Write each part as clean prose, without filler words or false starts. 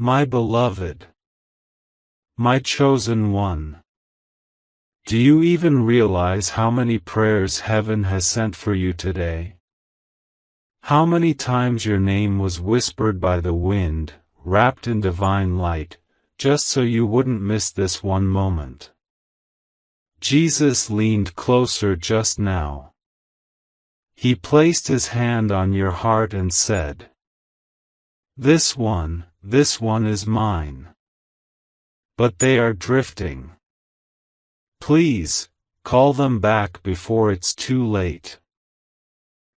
My beloved, my chosen one. Do you even realize how many prayers heaven has sent for you today? How many times your name was whispered by the wind, wrapped in divine light, just so you wouldn't miss this one moment? Jesus leaned closer just now. He placed his hand on your heart and said, this one is mine. But they are drifting. Please, call them back before it's too late.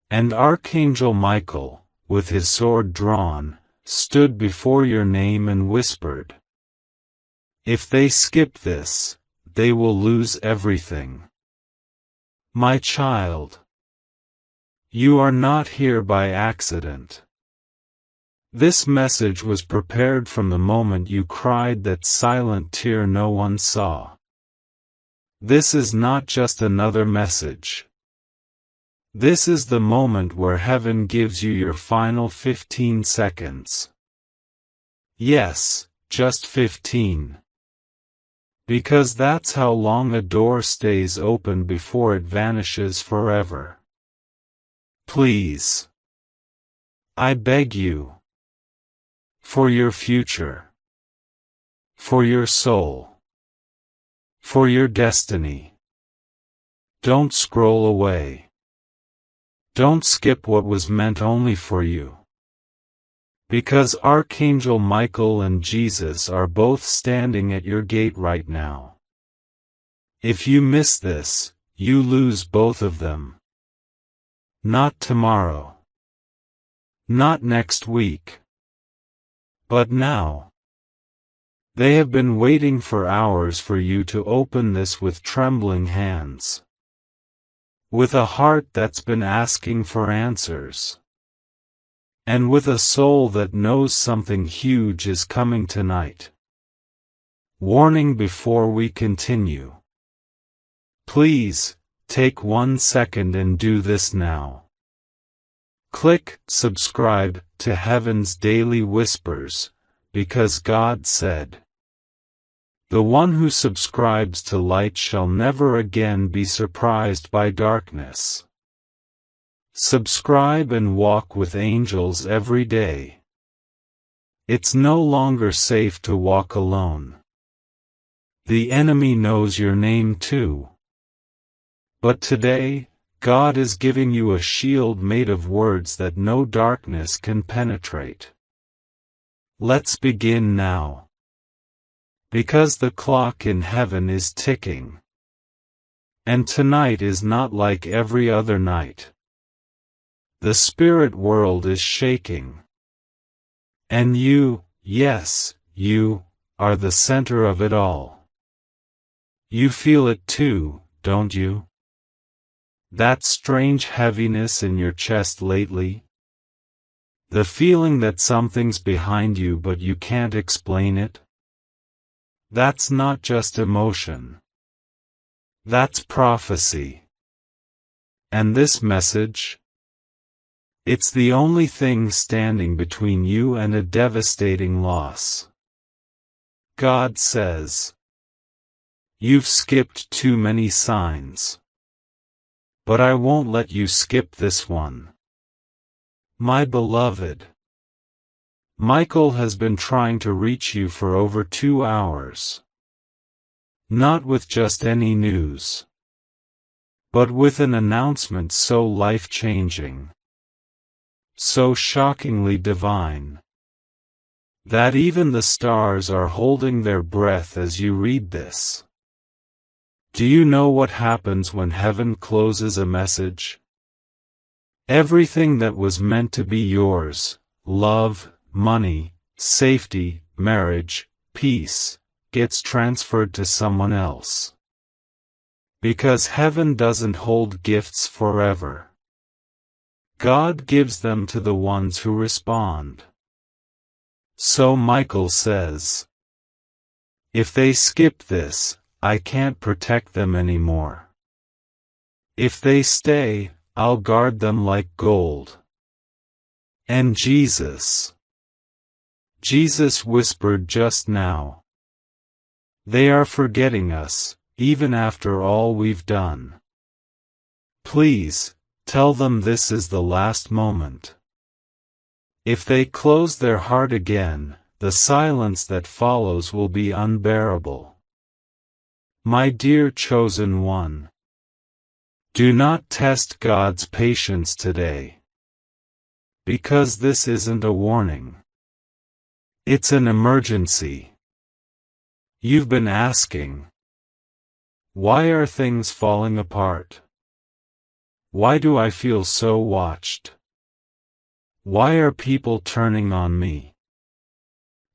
And Archangel Michael, with his sword drawn, stood before your name and whispered, if they skip this, they will lose everything. My child, you are not here by accident. This message was prepared from the moment you cried that silent tear no one saw. This is not just another message. This is the moment where heaven gives you your final 15 seconds. Yes, just 15. Because that's how long a door stays open before it vanishes forever. Please. I beg you. For your future. For your soul. For your destiny. Don't scroll away. Don't skip what was meant only for you. Because Archangel Michael and Jesus are both standing at your gate right now. If you miss this, you lose both of them. Not tomorrow. Not next week. But now. They have been waiting for hours for you to open this with trembling hands. With a heart that's been asking for answers. And with a soul that knows something huge is coming tonight. Warning before we continue. Please, take 1 second and do this now. Click subscribe to Heaven's Daily Whispers, because God said, the one who subscribes to light shall never again be surprised by darkness. Subscribe and walk with angels every day. It's no longer safe to walk alone. The enemy knows your name too. But today, God is giving you a shield made of words that no darkness can penetrate. Let's begin now. Because the clock in heaven is ticking. And tonight is not like every other night. The spirit world is shaking. And you, yes, you, are the center of it all. You feel it too, don't you? That strange heaviness in your chest lately? The feeling that something's behind you but you can't explain it? That's not just emotion. That's prophecy. And this message? It's the only thing standing between you and a devastating loss. God says, you've skipped too many signs. But I won't let you skip this one. My beloved. Michael has been trying to reach you for over 2 hours. Not with just any news. But with an announcement so life-changing. So shockingly divine. That even the stars are holding their breath as you read this. Do you know what happens when heaven closes a message? Everything that was meant to be yours, love, money, safety, marriage, peace, gets transferred to someone else. Because heaven doesn't hold gifts forever. God gives them to the ones who respond. So Michael says, if they skip this, I can't protect them anymore. If they stay, I'll guard them like gold. And Jesus. Jesus whispered just now. They are forgetting us, even after all we've done. Please, tell them this is the last moment. If they close their heart again, the silence that follows will be unbearable. My dear chosen one, do not test God's patience today. Because this isn't a warning. It's an emergency. You've been asking, why are things falling apart? Why do I feel so watched? Why are people turning on me?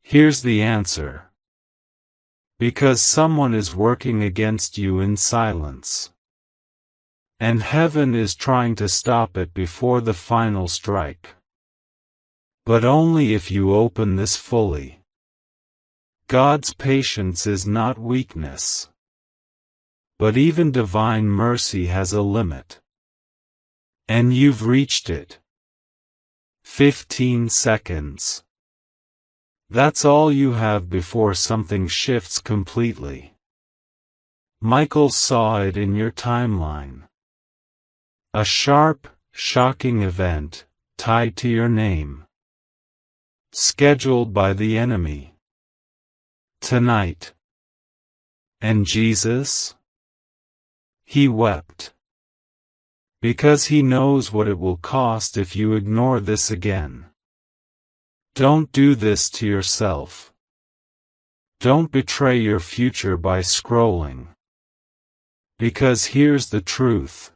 Here's the answer. Because someone is working against you in silence. And heaven is trying to stop it before the final strike. But only if you open this fully. God's patience is not weakness. But even divine mercy has a limit. And you've reached it. 15 seconds. That's all you have before something shifts completely. Michael saw it in your timeline. A sharp, shocking event, tied to your name. Scheduled by the enemy. Tonight. And Jesus? He wept. Because he knows what it will cost if you ignore this again. Don't do this to yourself. Don't betray your future by scrolling. Because here's the truth.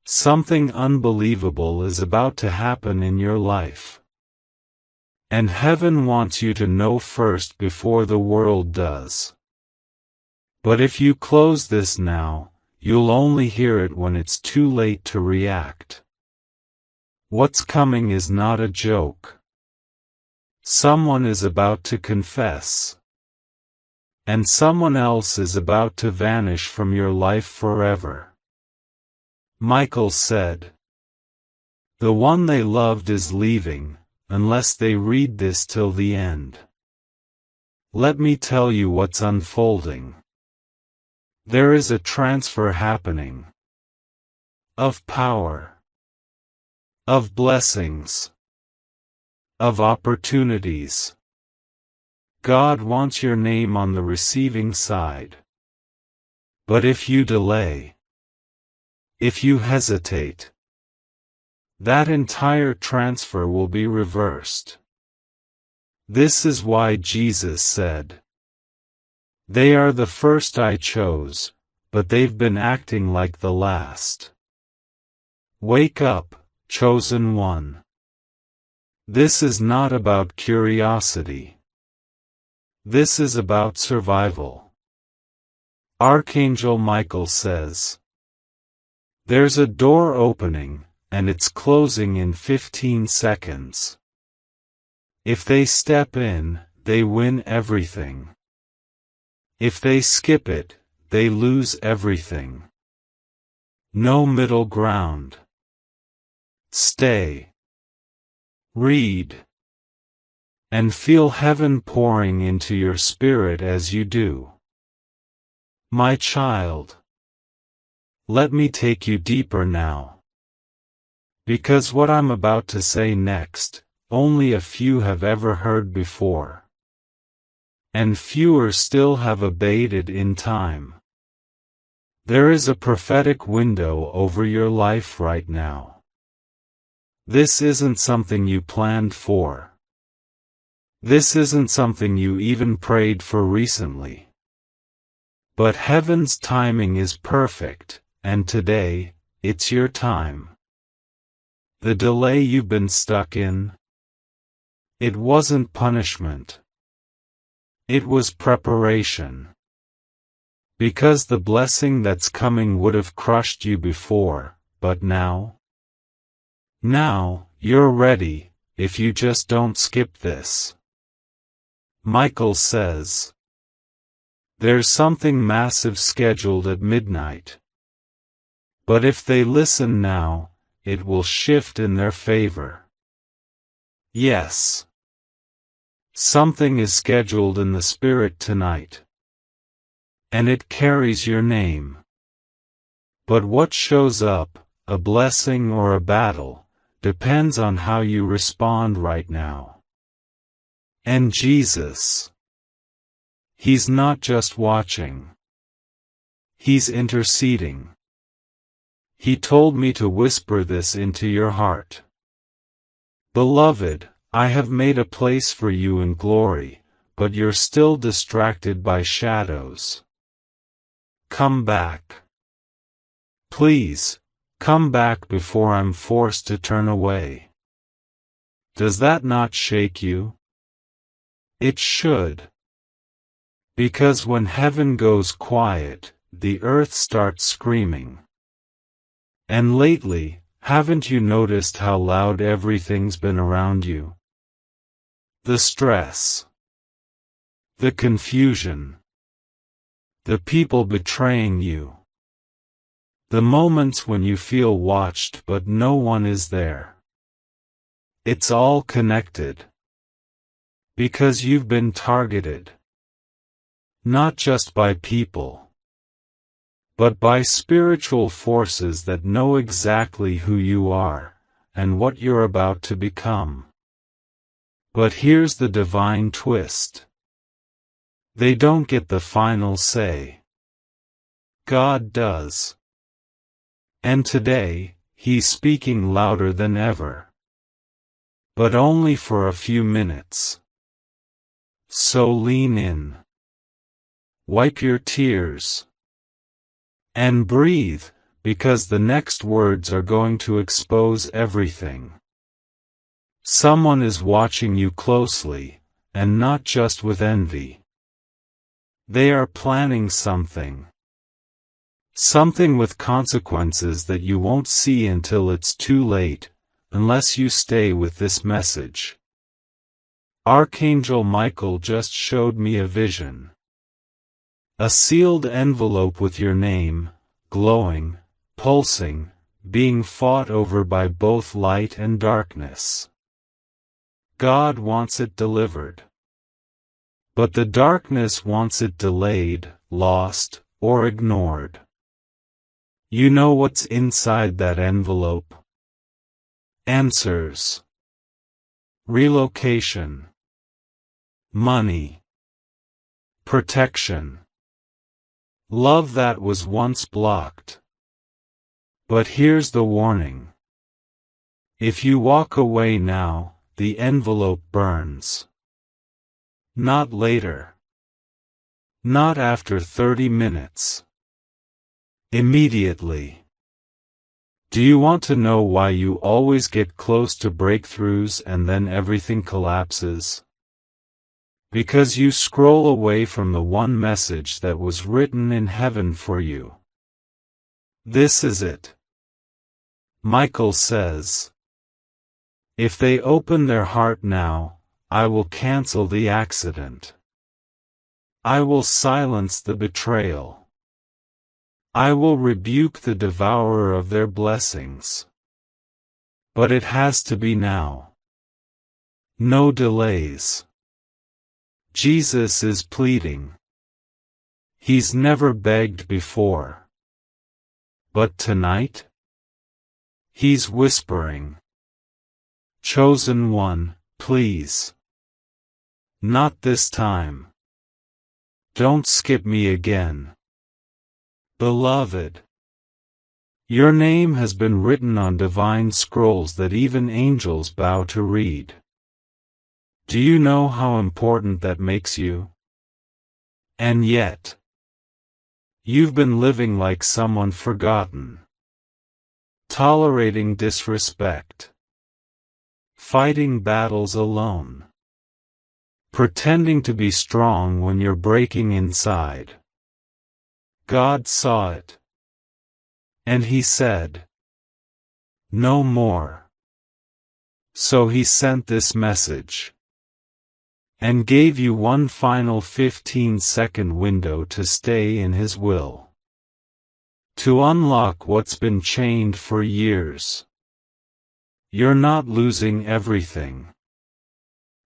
Something unbelievable is about to happen in your life. And heaven wants you to know first before the world does. But if you close this now, you'll only hear it when it's too late to react. What's coming is not a joke. Someone is about to confess. And someone else is about to vanish from your life forever. Michael said. The one they loved is leaving, unless they read this till the end. Let me tell you what's unfolding. There is a transfer happening. Of power. Of blessings. Of opportunities. God wants your name on the receiving side. But if you delay, if you hesitate, that entire transfer will be reversed. This is why Jesus said, they are the first I chose, but they've been acting like the last. Wake up, chosen one. This is not about curiosity. This is about survival. Archangel Michael says, there's a door opening, and it's closing in 15 seconds. If they step in, they win everything. If they skip it, they lose everything. No middle ground. Stay. Read. And feel heaven pouring into your spirit as you do. My child. Let me take you deeper now. Because what I'm about to say next, only a few have ever heard before. And fewer still have obeyed in time. There is a prophetic window over your life right now. This isn't something you planned for. This isn't something you even prayed for recently. But heaven's timing is perfect, and today, it's your time. The delay you've been stuck in, it wasn't punishment. It was preparation. Because the blessing that's coming would have crushed you before, but now? Now, you're ready, if you just don't skip this. Michael says. There's something massive scheduled at midnight. But if they listen now, it will shift in their favor. Yes. Something is scheduled in the spirit tonight. And it carries your name. But what shows up, a blessing or a battle, depends on how you respond right now. And Jesus, He's not just watching. He's interceding. He told me to whisper this into your heart. Beloved, I have made a place for you in glory, but you're still distracted by shadows. Come back. Please, come back before I'm forced to turn away. Does that not shake you? It should. Because when heaven goes quiet, the earth starts screaming. And lately, haven't you noticed how loud everything's been around you? The stress. The confusion. The people betraying you. The moments when you feel watched but no one is there. It's all connected. Because you've been targeted. Not just by people, but by spiritual forces that know exactly who you are, and what you're about to become. But here's the divine twist. They don't get the final say. God does. And today, He's speaking louder than ever. But only for a few minutes. So lean in. Wipe your tears. And breathe, because the next words are going to expose everything. Someone is watching you closely, and not just with envy. They are planning something. Something with consequences that you won't see until it's too late, unless you stay with this message. Archangel Michael just showed me a vision. A sealed envelope with your name, glowing, pulsing, being fought over by both light and darkness. God wants it delivered. But the darkness wants it delayed, lost, or ignored. You know what's inside that envelope? Answers. Relocation. Money. Protection. Love that was once blocked. But here's the warning. If you walk away now, the envelope burns. Not later. Not after 30 minutes. Immediately. Do you want to know why you always get close to breakthroughs and then everything collapses? Because you scroll away from the one message that was written in heaven for you. This is it. Michael says, if they open their heart now, I will cancel the accident. I will silence the betrayal. I will rebuke the devourer of their blessings. But it has to be now. No delays. Jesus is pleading. He's never begged before. But tonight? He's whispering. Chosen one, please. Not this time. Don't skip me again. Beloved. Your name has been written on divine scrolls that even angels bow to read. Do you know how important that makes you? And yet, you've been living like someone forgotten. Tolerating disrespect. Fighting battles alone. Pretending to be strong when you're breaking inside. God saw it. And He said, no more. So He sent this message. And gave you one final 15-second window to stay in His will. To unlock what's been chained for years. You're not losing everything.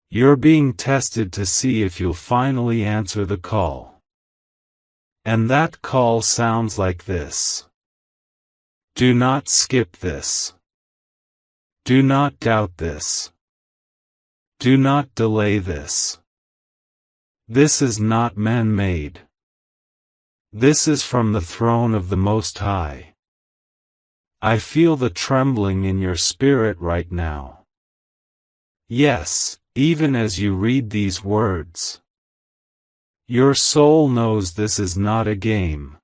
You're being tested to see if you'll finally answer the call. And that call sounds like this. Do not skip this. Do not doubt this. Do not delay this. This is not man-made. This is from the throne of the Most High. I feel the trembling in your spirit right now. Yes, even as you read these words. Your soul knows this is not a game.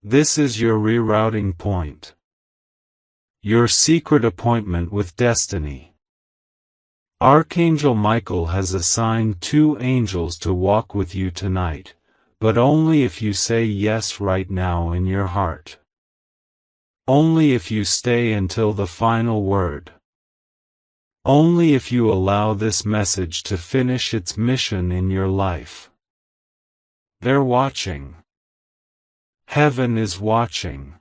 This is your rerouting point. Your secret appointment with destiny. Archangel Michael has assigned 2 angels to walk with you tonight, but only if you say yes right now in your heart. Only if you stay until the final word. Only if you allow this message to finish its mission in your life. They're watching. Heaven is watching.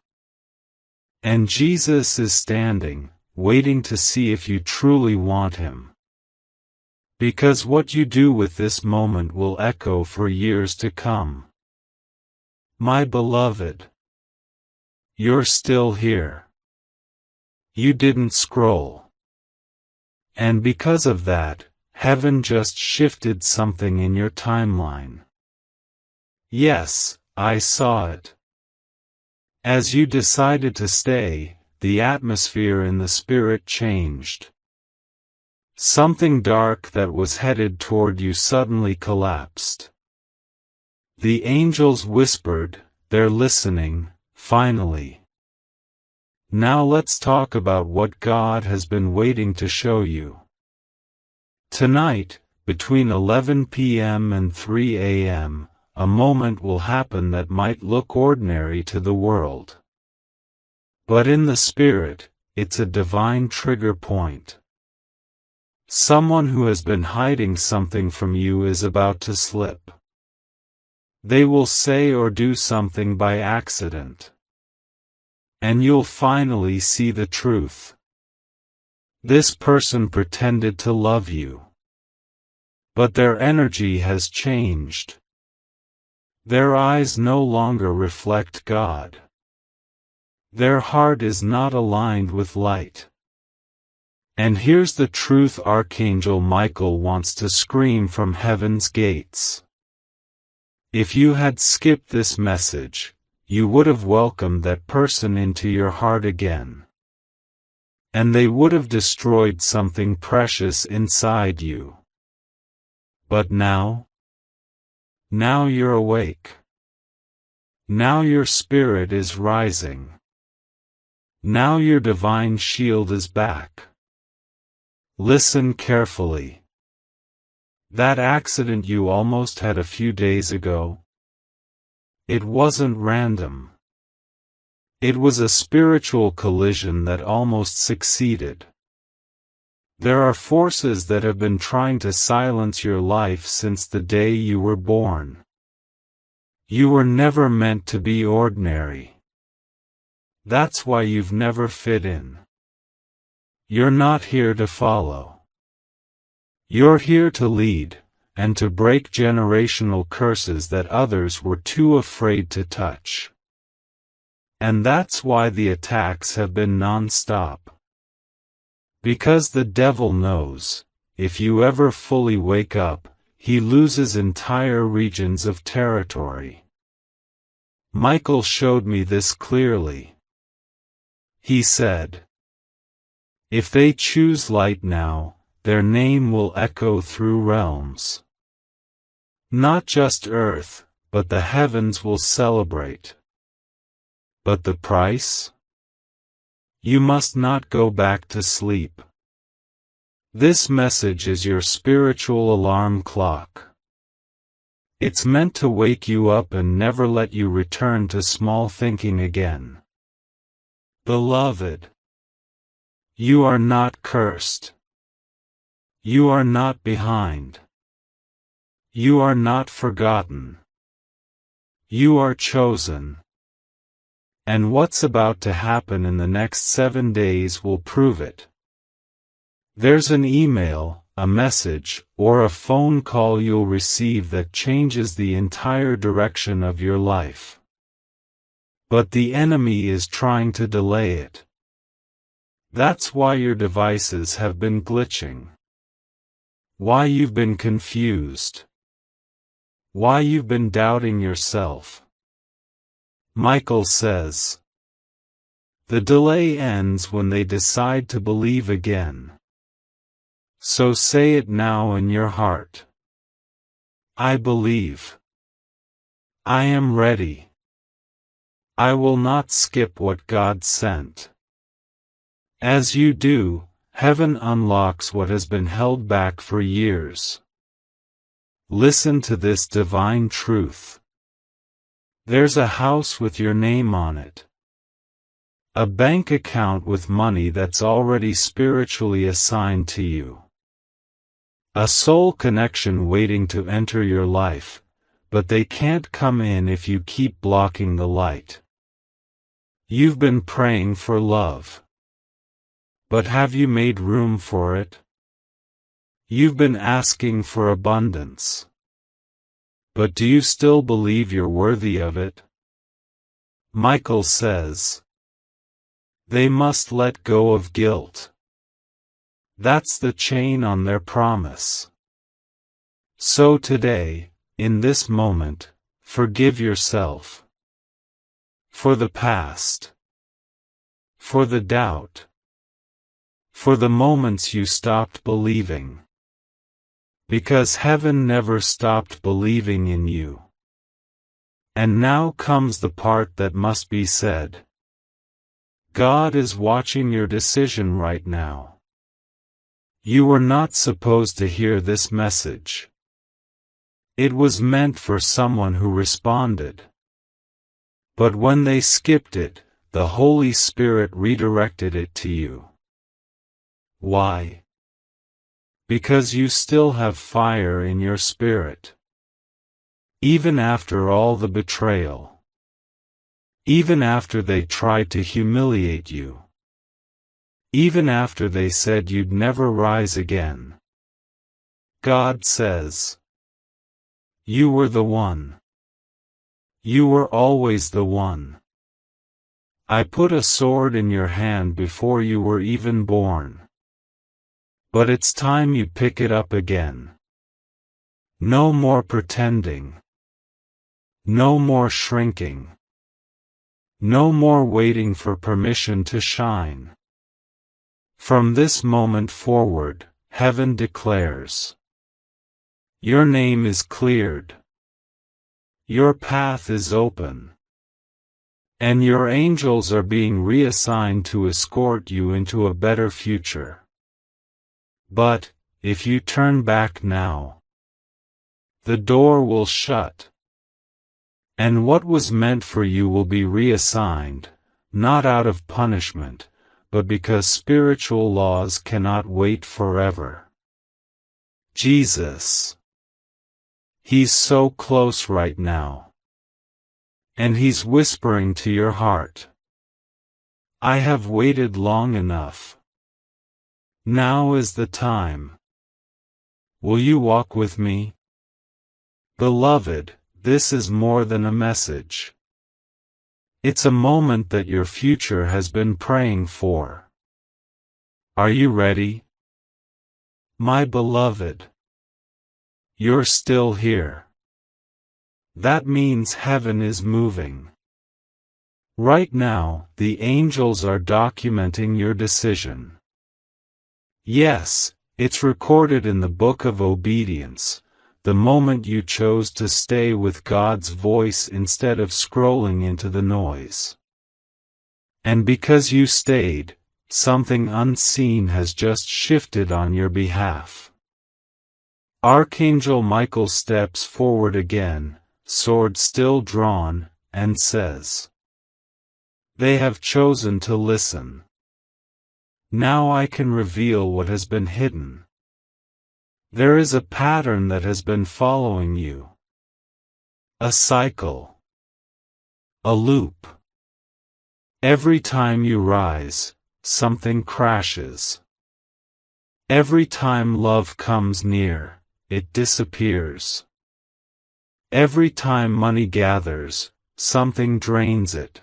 And Jesus is standing, waiting to see if you truly want Him. Because what you do with this moment will echo for years to come. My beloved, you're still here. You didn't scroll. And because of that, heaven just shifted something in your timeline. Yes, I saw it. As you decided to stay, the atmosphere in the spirit changed. Something dark that was headed toward you suddenly collapsed. The angels whispered, they're listening, finally. Now let's talk about what God has been waiting to show you. Tonight, between 11 p.m. and 3 a.m., a moment will happen that might look ordinary to the world. But in the spirit, it's a divine trigger point. Someone who has been hiding something from you is about to slip. They will say or do something by accident. And you'll finally see the truth. This person pretended to love you. But their energy has changed. Their eyes no longer reflect God. Their heart is not aligned with light. And here's the truth Archangel Michael wants to scream from heaven's gates. If you had skipped this message, you would have welcomed that person into your heart again. And they would have destroyed something precious inside you. But now you're awake. Now your spirit is rising. Now your divine shield is back. Listen carefully. That accident you almost had a few days ago? It wasn't random. It was a spiritual collision that almost succeeded. There are forces that have been trying to silence your life since the day you were born. You were never meant to be ordinary. That's why you've never fit in. You're not here to follow. You're here to lead, and to break generational curses that others were too afraid to touch. And that's why the attacks have been non-stop. Because the devil knows, if you ever fully wake up, he loses entire regions of territory. Michael showed me this clearly. He said, if they choose light now, their name will echo through realms. Not just earth, but the heavens will celebrate. But the price? You must not go back to sleep. This message is your spiritual alarm clock. It's meant to wake you up and never let you return to small thinking again. Beloved, you are not cursed. You are not behind. You are not forgotten. You are chosen. And what's about to happen in the next 7 days will prove it. There's an email, a message, or a phone call you'll receive that changes the entire direction of your life. But the enemy is trying to delay it. That's why your devices have been glitching. Why you've been confused. Why you've been doubting yourself. Michael says, the delay ends when they decide to believe again. So say it now in your heart. I believe. I am ready. I will not skip what God sent. As you do, heaven unlocks what has been held back for years. Listen to this divine truth. There's a house with your name on it. A bank account with money that's already spiritually assigned to you. A soul connection waiting to enter your life, but they can't come in if you keep blocking the light. You've been praying for love. But have you made room for it? You've been asking for abundance. But do you still believe you're worthy of it? Michael says, they must let go of guilt. That's the chain on their promise. So today, in this moment, forgive yourself. For the past. For the doubt. For the moments you stopped believing. Because heaven never stopped believing in you. And now comes the part that must be said. God is watching your decision right now. You were not supposed to hear this message. It was meant for someone who responded. But when they skipped it, the Holy Spirit redirected it to you. Why? Because you still have fire in your spirit. Even after all the betrayal. Even after they tried to humiliate you. Even after they said you'd never rise again. God says, you were the one. You were always the one. I put a sword in your hand before you were even born. But it's time you pick it up again. No more pretending. No more shrinking. No more waiting for permission to shine. From this moment forward, heaven declares, your name is cleared. Your path is open. And your angels are being reassigned to escort you into a better future. But, if you turn back now, the door will shut. And what was meant for you will be reassigned, not out of punishment, but because spiritual laws cannot wait forever. Jesus. He's so close right now. And He's whispering to your heart. I have waited long enough. Now is the time. Will you walk with me? Beloved, this is more than a message. It's a moment that your future has been praying for. Are you ready? My beloved. You're still here. That means heaven is moving. Right now, the angels are documenting your decision. Yes, it's recorded in the Book of Obedience, the moment you chose to stay with God's voice instead of scrolling into the noise. And because you stayed, something unseen has just shifted on your behalf. Archangel Michael steps forward again, sword still drawn, and says, they have chosen to listen. Now I can reveal what has been hidden. There is a pattern that has been following you. A cycle. A loop. Every time you rise, something crashes. Every time love comes near, it disappears. Every time money gathers, something drains it.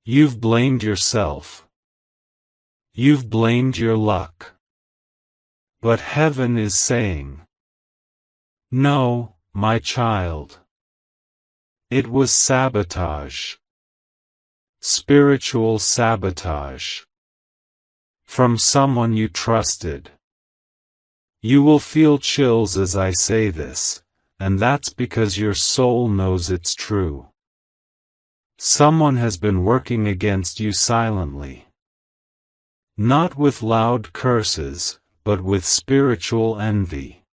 You've blamed yourself. You've blamed your luck. But heaven is saying, no, my child. It was sabotage. Spiritual sabotage. From someone you trusted. You will feel chills as I say this, and that's because your soul knows it's true. Someone has been working against you silently. Not with loud curses, but with spiritual envy.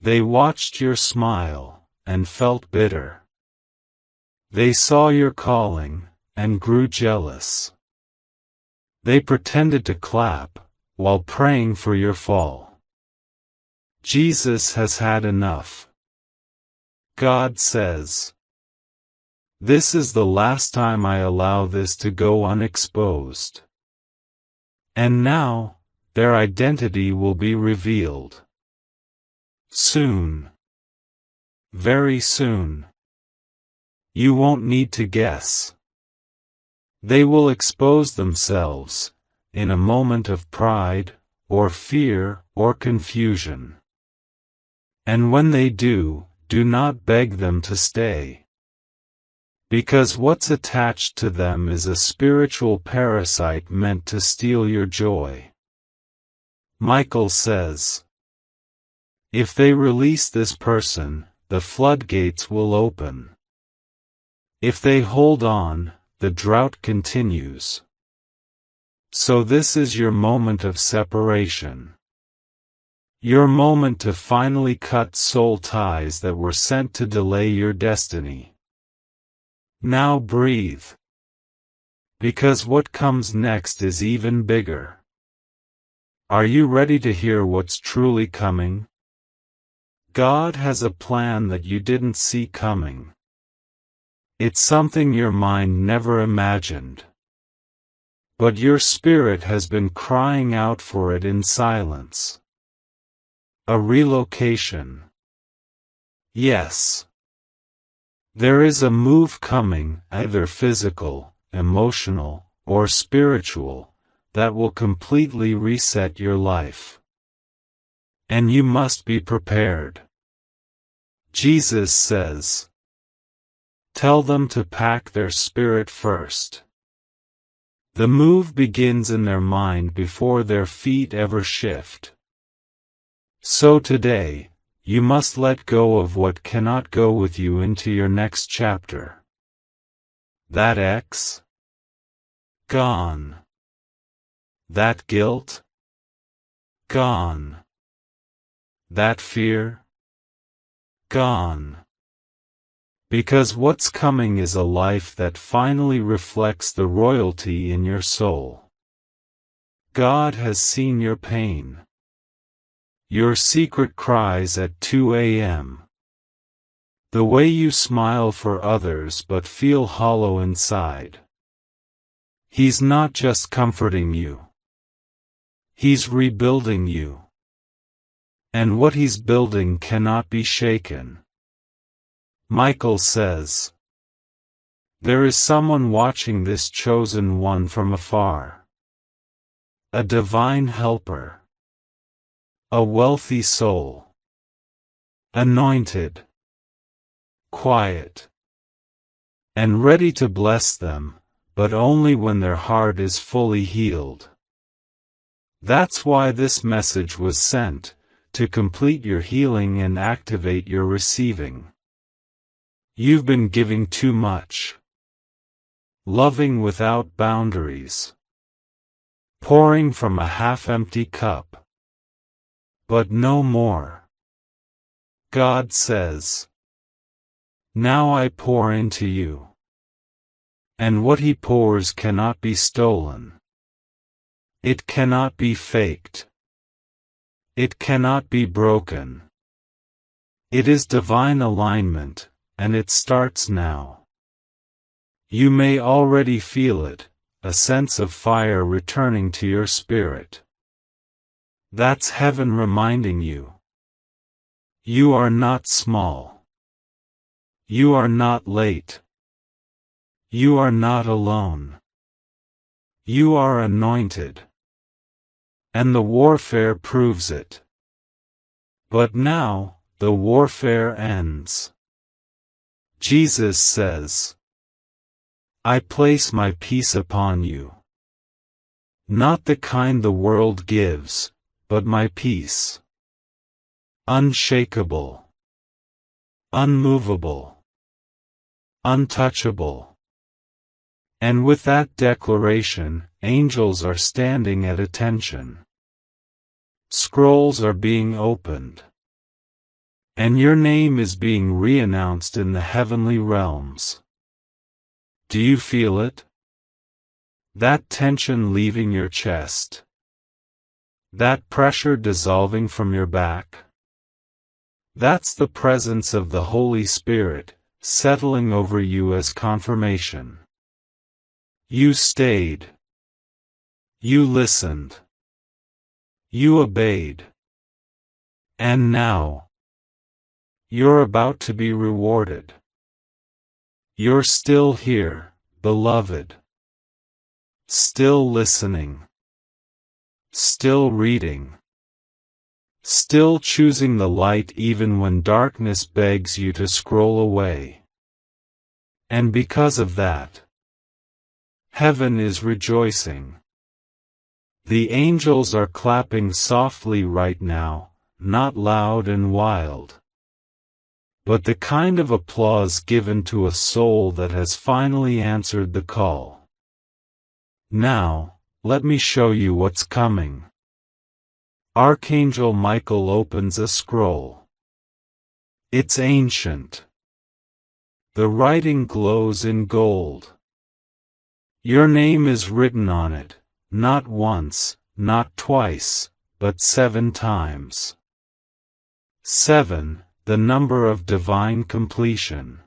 They watched your smile, and felt bitter. They saw your calling, and grew jealous. They pretended to clap, while praying for your fall. Jesus has had enough. God says, this is the last time I allow this to go unexposed. And now, their identity will be revealed. Soon. Very soon. You won't need to guess. They will expose themselves, in a moment of pride, or fear, or confusion. And when they do not beg them to stay. Because what's attached to them is a spiritual parasite meant to steal your joy. Michael says, if they release this person, the floodgates will open. If they hold on, the drought continues. So this is your moment of separation. Your moment to finally cut soul ties that were sent to delay your destiny. Now breathe. Because what comes next is even bigger. Are you ready to hear what's truly coming? God has a plan that you didn't see coming. It's something your mind never imagined. But your spirit has been crying out for it in silence. A relocation. Yes. There is a move coming, either physical, emotional, or spiritual, that will completely reset your life. And you must be prepared. Jesus says, tell them to pack their spirit first. The move begins in their mind before their feet ever shift. So today, you must let go of what cannot go with you into your next chapter. That ex? Gone. That guilt? Gone. That fear? Gone. Because what's coming is a life that finally reflects the royalty in your soul. God has seen your pain. Your secret cries at 2 a.m. The way you smile for others but feel hollow inside. He's not just comforting you. He's rebuilding you. And what he's building cannot be shaken. Michael says, there is someone watching this chosen one from afar. A divine helper. A wealthy soul. Anointed. Quiet. And ready to bless them, but only when their heart is fully healed. That's why this message was sent, to complete your healing and activate your receiving. You've been giving too much. Loving without boundaries. Pouring from a half-empty cup. But no more. God says, now I pour into you. And what he pours cannot be stolen. It cannot be faked. It cannot be broken. It is divine alignment, and it starts now. You may already feel it, a sense of fire returning to your spirit. That's heaven reminding you. You are not small. You are not late. You are not alone. You are anointed. And the warfare proves it. But now, the warfare ends. Jesus says, I place my peace upon you. Not the kind the world gives, but my peace. Unshakable. Unmovable. Untouchable. And with that declaration, angels are standing at attention. Scrolls are being opened. And your name is being re-announced in the heavenly realms. Do you feel it? That tension leaving your chest. That pressure dissolving from your back. That's the presence of the Holy Spirit, settling over you as confirmation. You stayed. You listened. You obeyed. And now, you're about to be rewarded. You're still here, beloved. Still listening. Still reading. Still choosing the light even when darkness begs you to scroll away. And because of that, heaven is rejoicing. The angels are clapping softly right now, not loud and wild, but the kind of applause given to a soul that has finally answered the call. Now, let me show you what's coming. Archangel Michael opens a scroll. It's ancient. The writing glows in gold. Your name is written on it, not once, not twice, but 7 times. 7, the number of divine completion.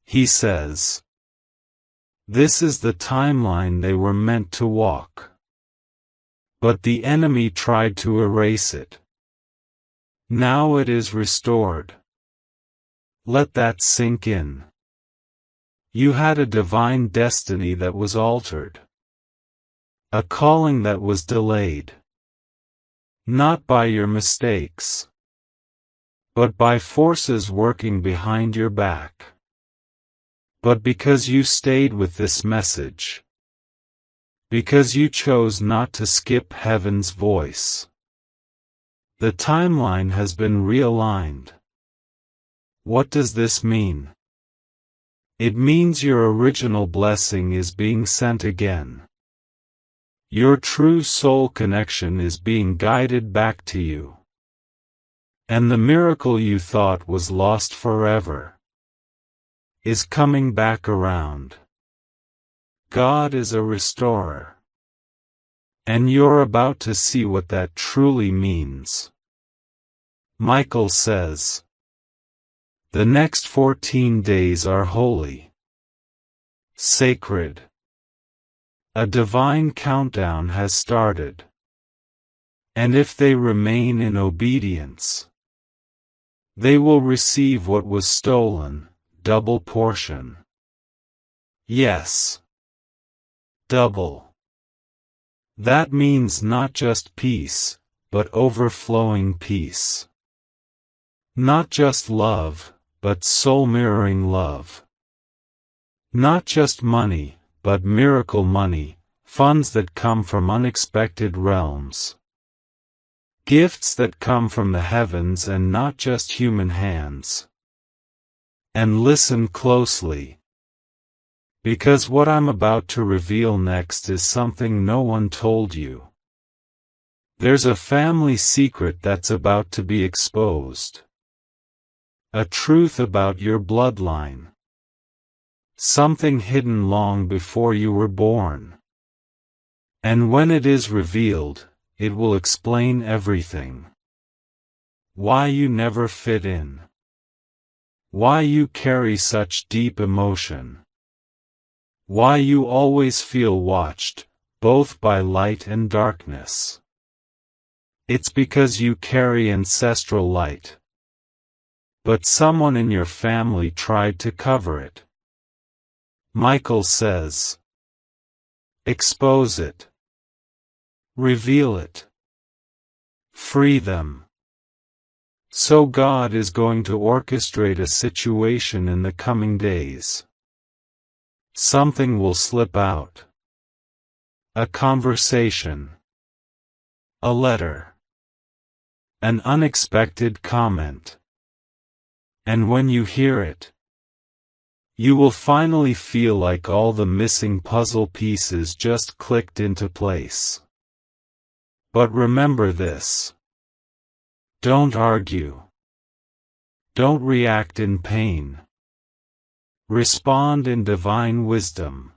He says, this is the timeline they were meant to walk. But the enemy tried to erase it. Now it is restored. Let that sink in. You had a divine destiny that was altered. A calling that was delayed. Not by your mistakes, but by forces working behind your back. But because you stayed with this message. Because you chose not to skip heaven's voice. The timeline has been realigned. What does this mean? It means your original blessing is being sent again. Your true soul connection is being guided back to you. And the miracle you thought was lost forever is coming back around. God is a restorer. And you're about to see what that truly means. Michael says, the next 14 days are holy, sacred. A divine countdown has started. And if they remain in obedience, they will receive what was stolen, double portion. Yes. Double. That means not just peace, but overflowing peace. Not just love, but soul-mirroring love. Not just money, but miracle money, funds that come from unexpected realms. Gifts that come from the heavens and not just human hands. And listen closely. Because what I'm about to reveal next is something no one told you. There's a family secret that's about to be exposed. A truth about your bloodline. Something hidden long before you were born. And when it is revealed, it will explain everything. Why you never fit in. Why you carry such deep emotion. Why you always feel watched, both by light and darkness. It's because you carry ancestral light. But someone in your family tried to cover it. Michael says, expose it. Reveal it. Free them. So God is going to orchestrate a situation in the coming days. Something will slip out. A conversation. A letter. An unexpected comment. And when you hear it, you will finally feel like all the missing puzzle pieces just clicked into place. But remember this. Don't argue. Don't react in pain. Respond in divine wisdom.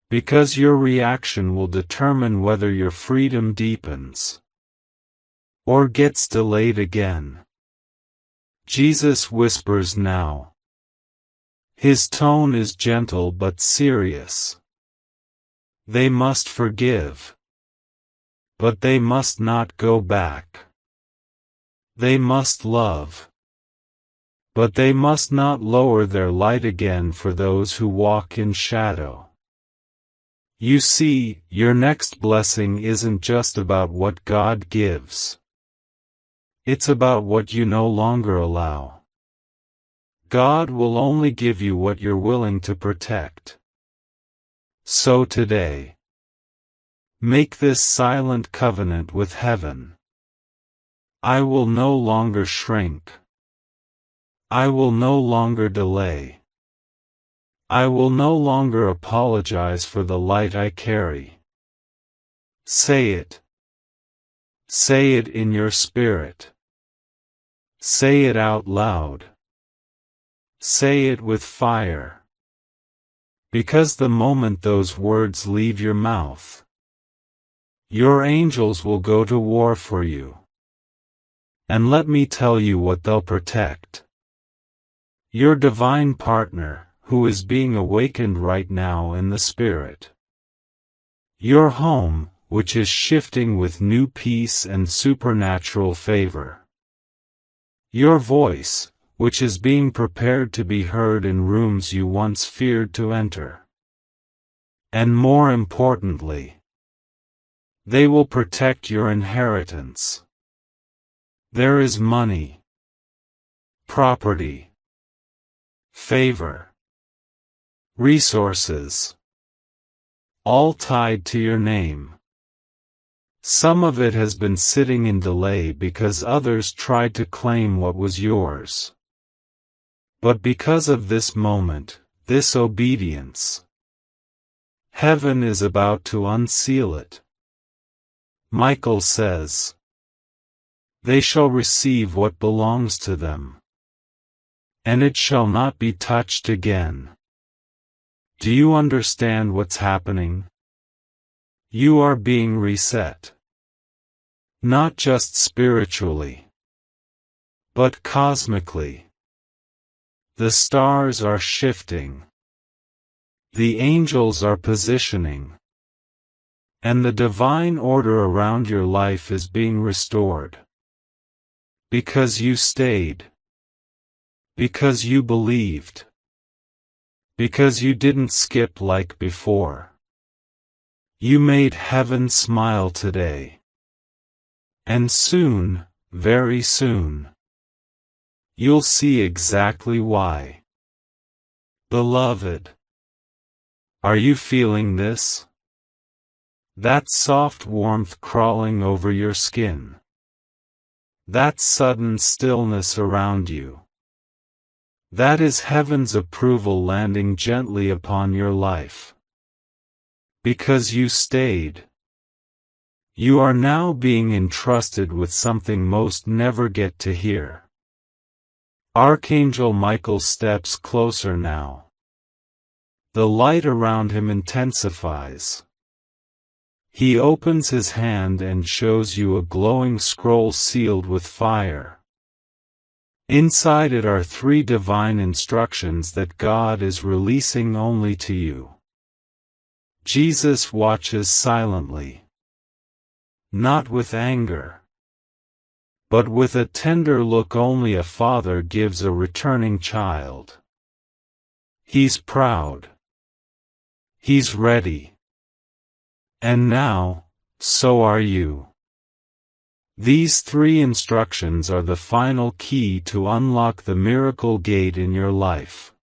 Because your reaction will determine whether your freedom deepens or gets delayed again. Jesus whispers now. His tone is gentle but serious. They must forgive. But they must not go back. They must love. But they must not lower their light again for those who walk in shadow. You see, your next blessing isn't just about what God gives. It's about what you no longer allow. God will only give you what you're willing to protect. So today, make this silent covenant with heaven. I will no longer shrink. I will no longer delay. I will no longer apologize for the light I carry. Say it. Say it in your spirit. Say it out loud. Say it with fire. Because the moment those words leave your mouth, your angels will go to war for you. And let me tell you what they'll protect. Your divine partner, who is being awakened right now in the spirit. Your home, which is shifting with new peace and supernatural favor. Your voice, which is being prepared to be heard in rooms you once feared to enter. And more importantly, they will protect your inheritance. There is money, property, favor, resources, all tied to your name. Some of it has been sitting in delay because others tried to claim what was yours. But because of this moment, this obedience, heaven is about to unseal it. Michael says, they shall receive what belongs to them, and it shall not be touched again. Do you understand what's happening? You are being reset. Not just spiritually, but cosmically. The stars are shifting. The angels are positioning. And the divine order around your life is being restored. Because you stayed. Because you believed. Because you didn't skip like before. You made heaven smile today. And soon, very soon, you'll see exactly why. Beloved, are you feeling this? That soft warmth crawling over your skin. That sudden stillness around you. That is heaven's approval landing gently upon your life. Because you stayed. You are now being entrusted with something most never get to hear. Archangel Michael steps closer now. The light around him intensifies. He opens his hand and shows you a glowing scroll sealed with fire. Inside it are 3 divine instructions that God is releasing only to you. Jesus watches silently. not with anger, but with a tender look only a father gives a returning child. He's proud. He's ready. And now, so are you. These 3 instructions are the final key to unlock the miracle gate in your life.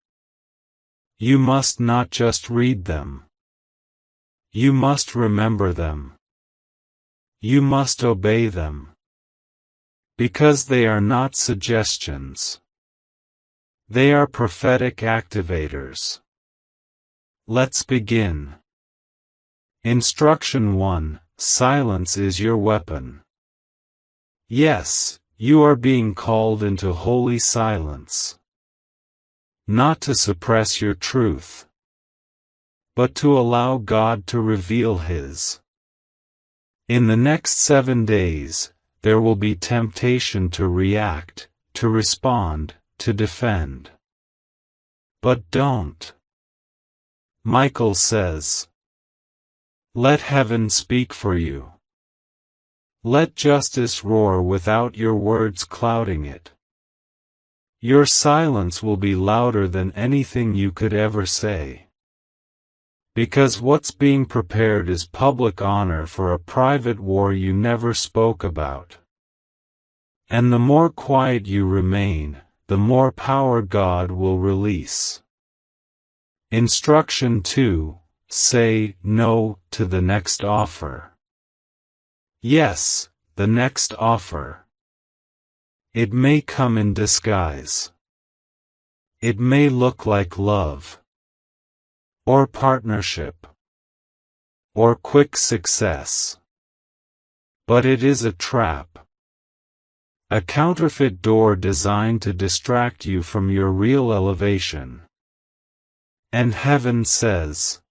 You must not just read them. You must remember them. You must obey them. Because they are not suggestions. They are prophetic activators. Let's begin. Instruction 1. Silence is your weapon. Yes, you are being called into holy silence. Not to suppress your truth, but to allow God to reveal His. In the next 7 days, there will be temptation to react, to respond, to defend. But don't. Michael says, "Let heaven speak for you. Let justice roar without your words clouding it. Your silence will be louder than anything you could ever say. Because what's being prepared is public honor for a private war you never spoke about. And the more quiet you remain, the more power God will release." Instruction 2. Say no to the next offer. Yes, the next offer. It may come in disguise. It may look like love, or partnership, or quick success. But it is a trap. A counterfeit door designed to distract you from your real elevation. And heaven says,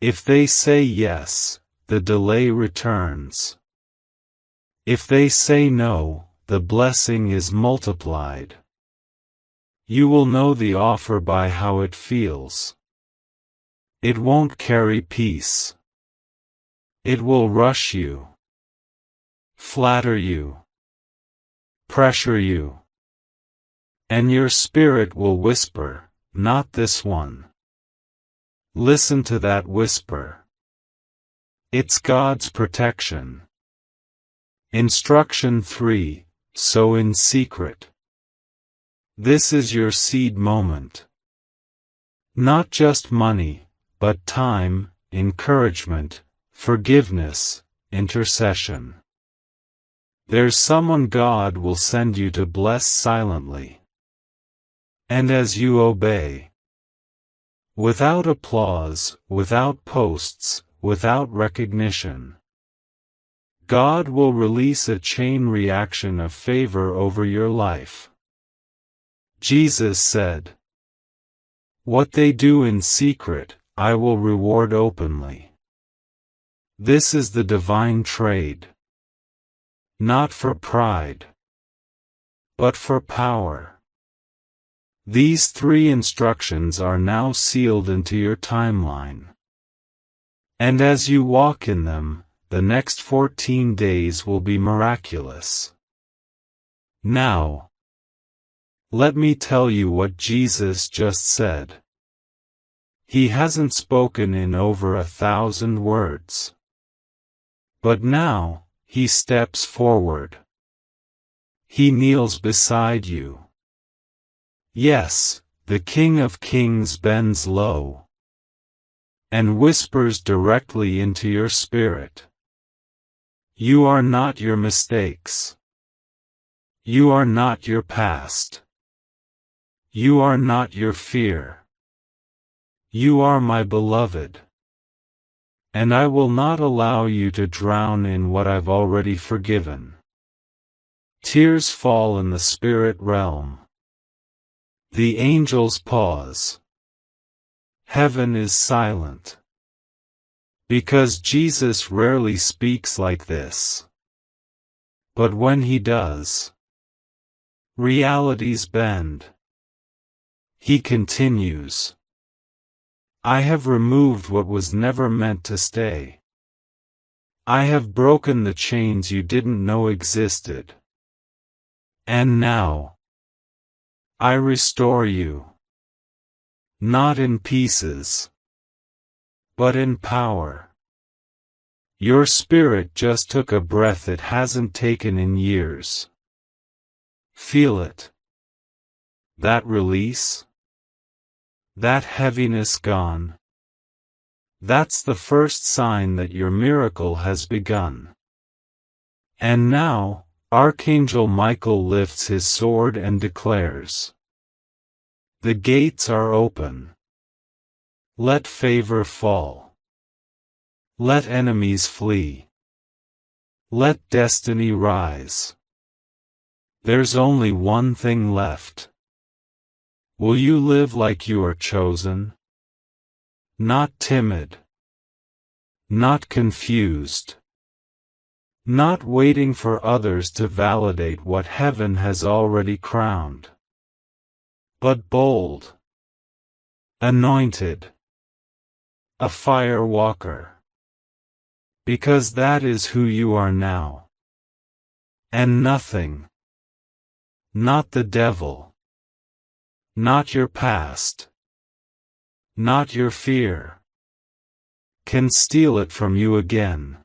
if they say yes, the delay returns. If they say no, the blessing is multiplied. You will know the offer by how it feels. It won't carry peace. It will rush you, flatter you, pressure you. And your spirit will whisper, "Not this one." Listen to that whisper. It's God's protection. Instruction 3. Sow in secret. This is your seed moment. Not just money, but time, encouragement, forgiveness, intercession. There's someone God will send you to bless silently. And as you obey, without applause, without posts, without recognition, God will release a chain reaction of favor over your life. Jesus said, "What they do in secret, I will reward openly." This is the divine trade. Not for pride, but for power. These 3 instructions are now sealed into your timeline. And as you walk in them, the next 14 days will be miraculous. Now, let me tell you what Jesus just said. He hasn't spoken in over 1,000 words. But now, He steps forward. He kneels beside you. Yes, the King of Kings bends low and whispers directly into your spirit. You are not your mistakes. You are not your past. You are not your fear. You are my beloved. And I will not allow you to drown in what I've already forgiven. Tears fall in the spirit realm. The angels pause. Heaven is silent. Because Jesus rarely speaks like this. But when He does, realities bend. He continues, "I have removed what was never meant to stay. I have broken the chains you didn't know existed. And now, I restore you. Not in pieces, but in power. Your spirit just took a breath it hasn't taken in years. Feel it. That release? That heaviness gone? That's the first sign that your miracle has begun. And now, Archangel Michael lifts his sword and declares, "The gates are open. Let favor fall. Let enemies flee. Let destiny rise. There's only one thing left. Will you live like you are chosen? Not timid. Not confused. Not waiting for others to validate what heaven has already crowned. But bold. Anointed. A fire walker. Because that is who you are now. And nothing. Not the devil. Not your past. Not your fear. Can steal it from you again.